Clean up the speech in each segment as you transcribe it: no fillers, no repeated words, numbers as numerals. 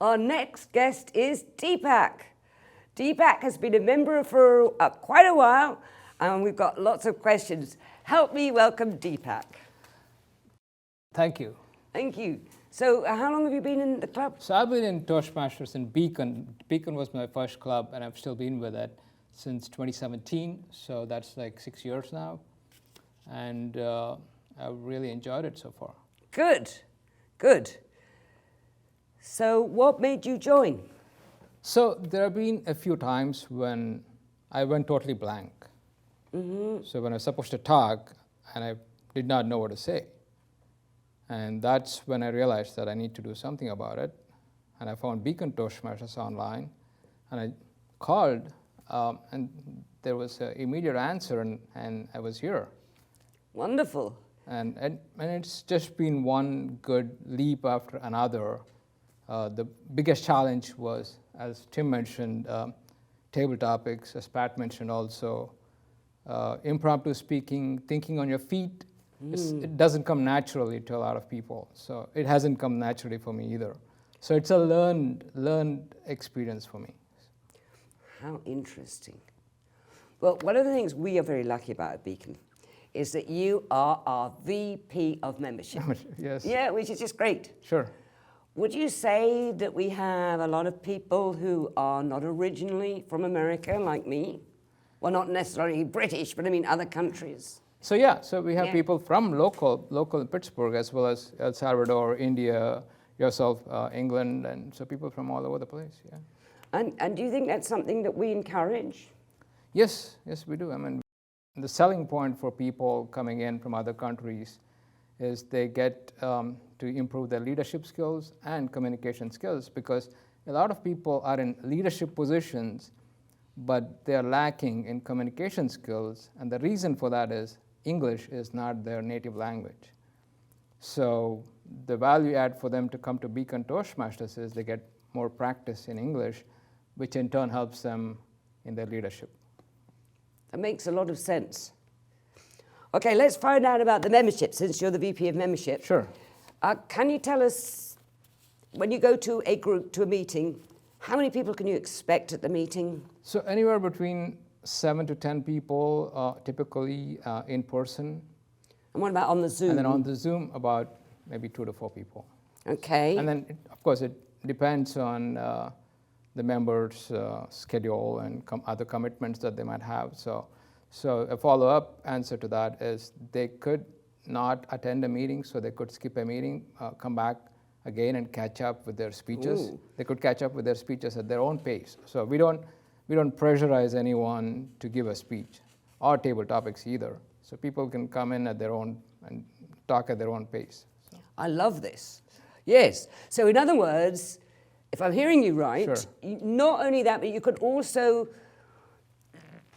Our next guest is Deepak. Deepak has been a member for quite a while, and we've got lots of questions. Help me welcome Deepak. Thank you. Thank you. So how long have you been in the club? So I've been in Toastmasters in Beacon. Beacon was my first club, and I've still been with it since 2017. So that's like 6 years now. And I've really enjoyed it so far. Good, good. So what made you join? So there have been a few times when I went totally blank. Mm-hmm. So when I was supposed to talk, and I did not know what to say. And that's when I realized that I need to do something about it. And I found Beacon Toastmasters online, and I called, and there was an immediate answer, and I was here. Wonderful. And it's just been one good leap after another. The biggest challenge was, as Tim mentioned, table topics, as Pat mentioned also, impromptu speaking, thinking on your feet. It doesn't come naturally to a lot of people. So it hasn't come naturally for me either. So it's a learned experience for me. How interesting. Well, one of the things we are very lucky about at Beacon is that you are our VP of membership. Yes. Yeah, which is just great. Sure. Would you say that we have a lot of people who are not originally from America, like me? Well, not necessarily British, but I mean other countries. So yeah, so we have people from local in Pittsburgh, as well as El Salvador, India, yourself, England, and so people from all over the place, yeah. And do you think that's something that we encourage? Yes, we do. I mean, the selling point for people coming in from other countries is they get to improve their leadership skills and communication skills, because a lot of people are in leadership positions, but they're lacking in communication skills, and the reason for that is English is not their native language. So the value add for them to come to Beacon Toastmasters is they get more practice in English, which in turn helps them in their leadership. That makes a lot of sense. Okay, let's find out about the membership, since you're the VP of membership. Sure. Can you tell us, when you go to a group, to a meeting, how many people can you expect at the meeting? So anywhere between 7 to 10 people, typically in person. And what about on the Zoom? And then on the Zoom, about maybe 2 to 4 people. Okay. And then, of course, it depends on the members' schedule and other commitments that they might have. So a follow-up answer to that is they could not attend a meeting, so they could skip a meeting, come back again and catch up with their speeches. Ooh. They could catch up with their speeches at their own pace. So we don't pressurize anyone to give a speech or table topics either. So people can come in at their own and talk at their own pace. So. I love this. Yes. So in other words, if I'm hearing you right, Sure. Not only that, but you could also,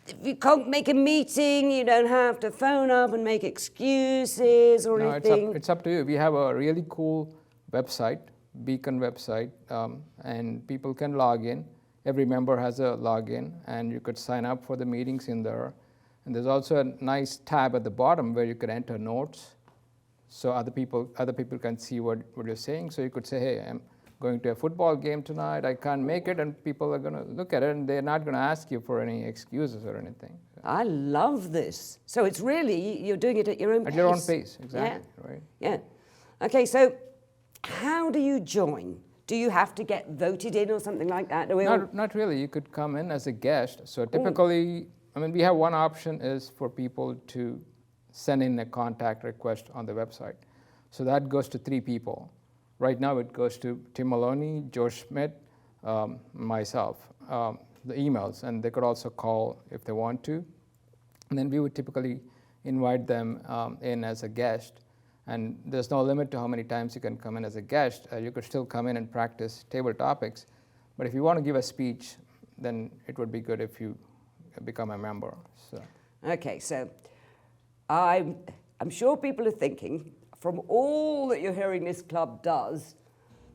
if you can't make a meeting, you don't have to phone up and make excuses or anything. It's up to you. We have a really cool website, Beacon website, and people can log in. Every member has a login, and you could sign up for the meetings in there. And there's also a nice tab at the bottom where you could enter notes, so other people can see what you're saying. So you could say, hey, I'm going to a football game tonight, I can't make it, and people are going to look at it, and they're not going to ask you for any excuses or anything. So. I love this. So it's really, you're doing it at your own pace. At your own pace, exactly, right. Yeah. Okay, so how do you join? Do you have to get voted in or something like that? Not really. You could come in as a guest. So typically, I mean, we have one option is for people to send in a contact request on the website. So that goes to 3 people. Right now it goes to Tim Maloney, George Schmidt, myself, the emails, and they could also call if they want to. And then we would typically invite them in as a guest. And there's no limit to how many times you can come in as a guest. You could still come in and practice table topics. But if you want to give a speech, then it would be good if you become a member. So. Okay, so I'm sure people are thinking, from all that you're hearing this club does,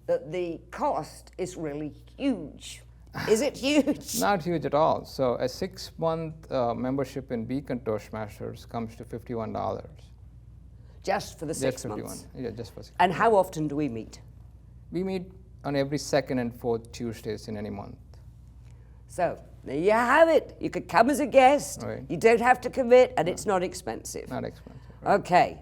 that the cost is really huge. Is it huge? Not huge at all. So a 6-month membership in Beacon Toastmasters comes to $51. Just for the 6 months? Yeah, just for 6 And how often do we meet? We meet on every second and fourth Tuesdays in any month. So there you have it. You could come as a guest. Right. You don't have to commit, and it's not expensive. Not expensive. Right? Okay.